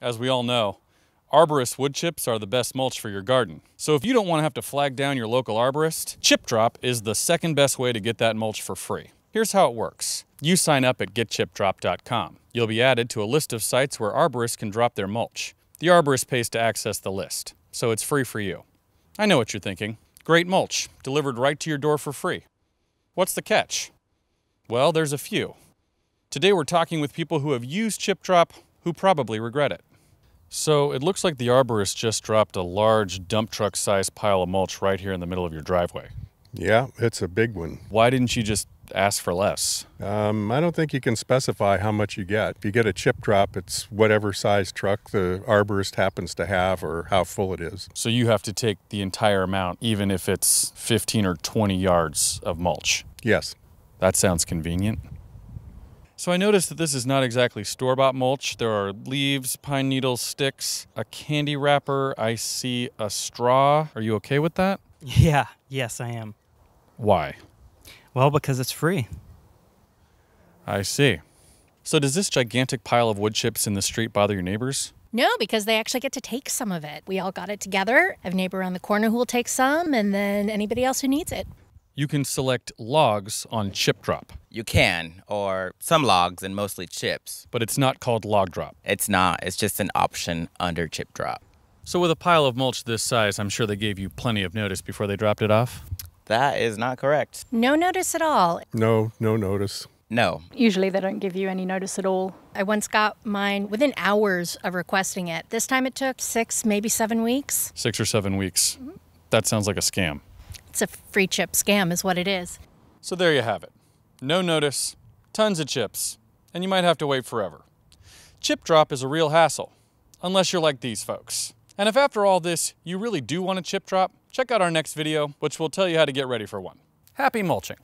As we all know, arborist wood chips are the best mulch for your garden. So if you don't want to have to flag down your local arborist, CHIPDROP is the second best way to get that mulch for free. Here's how it works. You sign up at getchipdrop.com. You'll be added to a list of sites where arborists can drop their mulch. The arborist pays to access the list, so it's free for you. I know what you're thinking. Great mulch, delivered right to your door for free. What's the catch? Well, there's a few. Today we're talking with people who have used CHIPDROP who probably regret it. So it looks like the arborist just dropped a large dump truck sized pile of mulch right here in the middle of your driveway. Yeah, it's a big one. Why didn't you just ask for less? I don't think you can specify how much you get. If you get a CHIPDROP, it's whatever size truck the arborist happens to have or how full it is. So you have to take the entire amount, even if it's 15 or 20 yards of mulch? Yes. That sounds convenient. So I noticed that this is not exactly store-bought mulch. There are leaves, pine needles, sticks, a candy wrapper. I see a straw. Are you okay with that? Yes, I am. Why? Well, because it's free. I see. So does this gigantic pile of wood chips in the street bother your neighbors? No, because they actually get to take some of it. We all got it together. I have a neighbor around the corner who will take some, and then anybody else who needs it. You can select logs on CHIPDROP. You can, or some logs and mostly chips. But it's not called log drop. It's not. It's just an option under CHIPDROP. So with a pile of mulch this size, I'm sure they gave you plenty of notice before they dropped it off? That is not correct. No notice at all. No notice. No. Usually they don't give you any notice at all. I once got mine within hours of requesting it. This time it took 6, maybe 7 weeks. 6 or 7 weeks. That sounds like a scam. It's a free chip scam is what it is. So there you have it. No notice, tons of chips, and you might have to wait forever. CHIPDROP is a real hassle, unless you're like these folks. And if after all this, you really do want a CHIPDROP, check out our next video, which will tell you how to get ready for one. Happy mulching!